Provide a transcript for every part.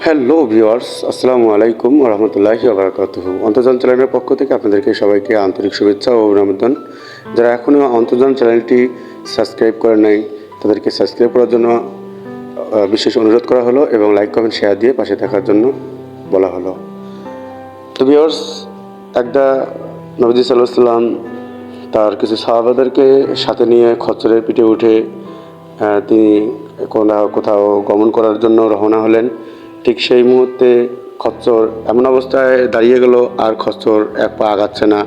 Hello viewers, আসসালামু আলাইকুম ওয়া রাহমাতুল্লাহি ওয়া বারাকাতুহু। অন্তর্জাল চ্যানেলের পক্ষ থেকে আপনাদেরকে সবাইকে আন্তরিক শুভেচ্ছা ও অভিনন্দন। যারা এখনও অন্তর্জাল চ্যানেলটি সাবস্ক্রাইব করেন নাই, তাদেরকে সাবস্ক্রাইব করার জন্য বিশেষ অনুরোধ করা হলো এবং লাইক, কমেন্ট, শেয়ার দিয়ে পাশে থাকার জন্য বলা হলো। তো ভিউয়ার্স, একটা নবীজি সাল্লাল্লাহু আলাইহি ওয়াসাল্লাম তার কিছু সাহাবাদেরকে সাথে নিয়ে খচ্চরের পিঠে উঠে তিনি কোথাও গমন করার জন্য রওনা হলেন। ঠিক সেই মুহূর্তে খচ্চর এমন অবস্থায় দাঁড়িয়ে গেল, আর খচ্চর এক পা আগাচ্ছে না,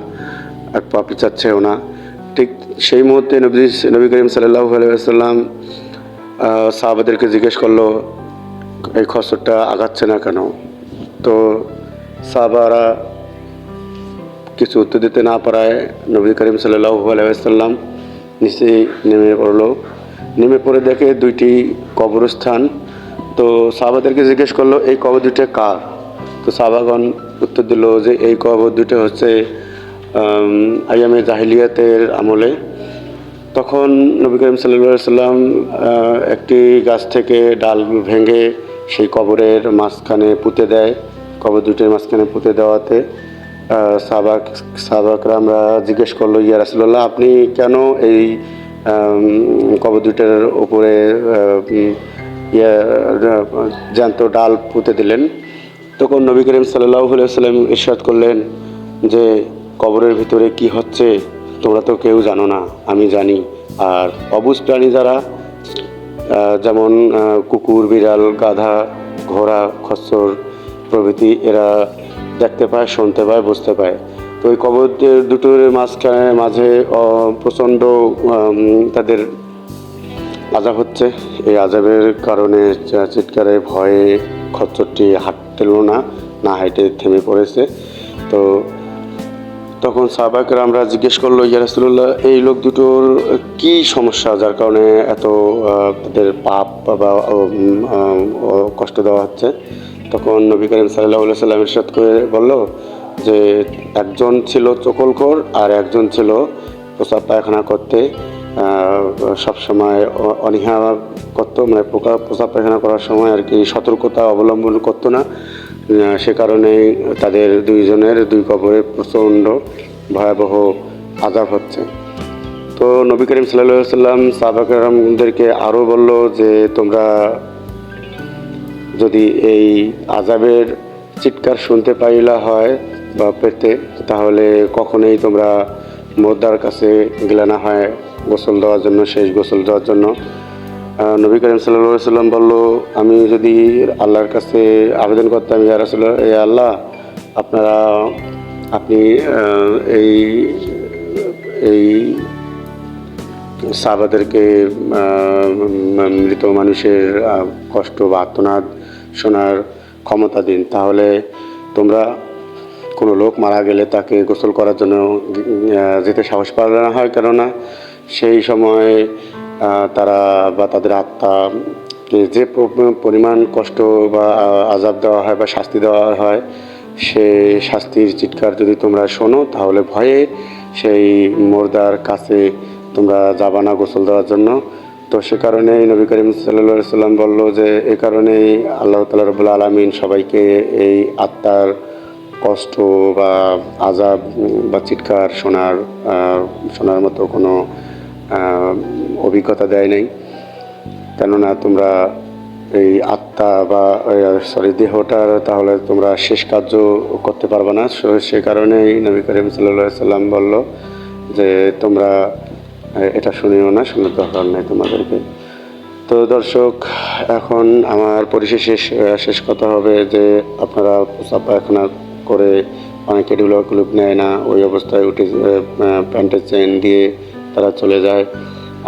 এক পা পিছাচ্ছেও না। ঠিক সেই মুহূর্তে নবী করিম সাল্লাল্লাহু আলাইহি ওয়াসাল্লাম সাহাবাদেরকে জিজ্ঞেস করলো, এই খচ্চরটা আগাচ্ছে না কেন? তো সাহাবারা কিছু উত্তর দিতে না পারায় নবী করিম সাল্লাল্লাহু আলাইহি ওয়াসাল্লাম নিচে নেমে পড়ে দেখে দুইটি কবরস্থান। তো সাহাবাদেরকে জিজ্ঞেস করলো, এই কবর দুটো কার? তো সাহাবাগণ উত্তর দিল যে এই কবর দুটো হচ্ছে আইয়ামে জাহিলিয়াতের আমলে। তখন নবী করিম সাল্লাল্লাহু আলাইহি ওয়াসাল্লাম একটি গাছ থেকে ডাল ভেঙে সেই কবরের মাঝখানে পুঁতে দেয়। কবর দুটির মাঝখানে পুঁতে দেওয়াতে সাহাবাকরা আমরা জিজ্ঞেস করলো, ইয়া রাসূলুল্লাহ, আপনি কেন এই কবর দুটার উপরে জ্যান্ত ডাল পুঁতে দিলেন? তখন নবী করিম সাল্লাল্লাহু আলাইহি ওয়াসাল্লাম ইরশাদ করলেন যে কবরের ভিতরে কি হচ্ছে তোমরা তো কেউ জানো না, আমি জানি। আর অবুঝ প্রাণী যারা, যেমন কুকুর, বিড়াল, গাধা, ঘোড়া, খচ্চর প্রভৃতি, এরা দেখতে পায়, শুনতে পায়, বুঝতে পায়। তো ওই কবর দুটোর মাঝে প্রচণ্ড তাদের আযাব হচ্ছে। এই আযাবের কারণে চিৎকারে ভয়ে খচ্চরটি হাঁটতেল না হাঁটে থেমে পড়েছে। তো তখন সাহাবাকেরা আমরা জিজ্ঞেস করলো, ইয়া রাসূলুল্লাহ, এই লোক দুটোর কি সমস্যা যার কারণে এত তাদের পাপ বা কষ্ট দেওয়া হচ্ছে? তখন নবী করিম সাল্লাল্লাহু আলাইহি ওয়াসাল্লাম ইরশাদ করে বলল যে একজন ছিল চকলখোর আর একজন ছিল প্রস্রাব পায়খানা করতে সবসময় অনীহা করতো, মানে প্রস্রাব পায়খানা করার সময় আর কি সতর্কতা অবলম্বন করতো না। সে কারণেই তাদের দুইজনের দুই কবরে প্রচণ্ড ভয়াবহ আযাব হচ্ছে। তো নবী করিম সাল্লাল্লাহু আলাইহি ওয়াসাল্লাম সাহাবাদেরকে আরও বলল যে তোমরা যদি এই আযাবের চিৎকার শুনতে পাইলা হয় বা পেতে, তাহলে কখনোই তোমরা মোদ্দার কাছে গেলে না হয় গোসল দেওয়ার জন্য, শেষ গোসল দেওয়ার জন্য। নবী করিম সাল্লাল্লাহু আলাইহি ওয়াসাল্লাম বলল, আমি যদি আল্লাহর কাছে আবেদন করতাম, ইয়া রাসূলুল্লাহ, এ আল্লাহ, আপনি এই এই সাহাবাদেরকে মৃত মানুষের কষ্ট বা আর্তনাদ শোনার ক্ষমতা দিন, তাহলে তোমরা কোনো লোক মারা গেলে তাকে গোসল করার জন্য যেতে সাহস পাবে না হয়, কেননা সেই সময় তারা বা তাদের আত্মাকে যে পরিমাণ কষ্ট বা আযাব দেওয়া হয় বা শাস্তি দেওয়া হয়, সে শাস্তির চিৎকার যদি তোমরা শোনো, তাহলে ভয়ে সেই মুর্দার কাছে তোমরা যাবা না গোসল দেওয়ার জন্য। তো সে কারণেই নবী করিম সাল্লাল্লাহু আলাইহি ওয়াসাল্লাম বলল যে এ কারণেই আল্লাহ তাআলা রাব্বুল আলামিন সবাইকে এই আত্মার কষ্ট বা আযাব বা চিৎকার শোনার মতো কোনো অভিজ্ঞতা দেয় নাই। কেননা তোমরা এই আত্মা বা দেহটার তাহলে তোমরা শেষ কার্য করতে পারবে না। সে কারণেই নবী করিম সাল্লাল্লাহু আলাইহি ওয়াসাল্লাম বলল যে তোমরা এটা শুনিও না, শোনার দরকার নেই তোমাদেরকে। তো দর্শক, এখন আমার পরিশেষে শেষ কথা হবে যে আপনারা প্রস্রাব পায়খানা করে অনেকে ক্লিপ নেয় না, ওই অবস্থায় উঠে প্যান্টের চেন দিয়ে তারা চলে যায়,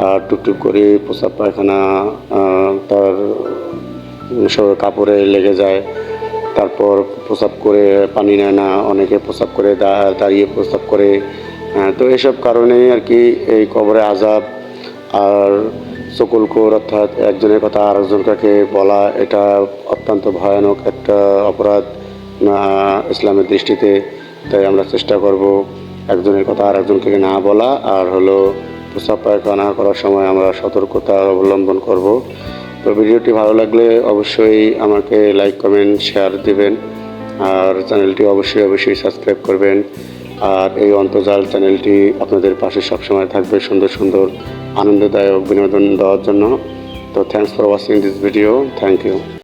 আর টুকটুক করে প্রস্রাব পায়খানা তার কাপড়ে লেগে যায়। তারপর প্রস্রাব করে পানি নেয় না, অনেকে প্রস্রাব করে দাঁড়িয়ে প্রস্রাব করে। তো এসব কারণেই আর কি এই কবরে আযাব। আর চকলখোর অর্থাৎ একজনের কথা আরেকজনকে বলা, এটা অত্যন্ত ভয়ানক একটা অপরাধ ইসলামের দৃষ্টিতে। তাই আমরা চেষ্টা করব একজনের কথা আরেকজনকে না বলা, আর হলো প্রস্রাব পায়খানা করার সময় আমরা সতর্কতা অবলম্বন করব। তো ভিডিওটি ভালো লাগলে অবশ্যই আমাকে লাইক কমেন্ট শেয়ার দিবেন, আর চ্যানেলটি অবশ্যই সাবস্ক্রাইব করবেন। আর এই অন্তর্জাল চ্যানেলটি আপনাদের পাশে সবসময় থাকবে সুন্দর সুন্দর আনন্দদায়ক বিনোদন দেওয়ার জন্য। তো thanks for watching this video, thank you.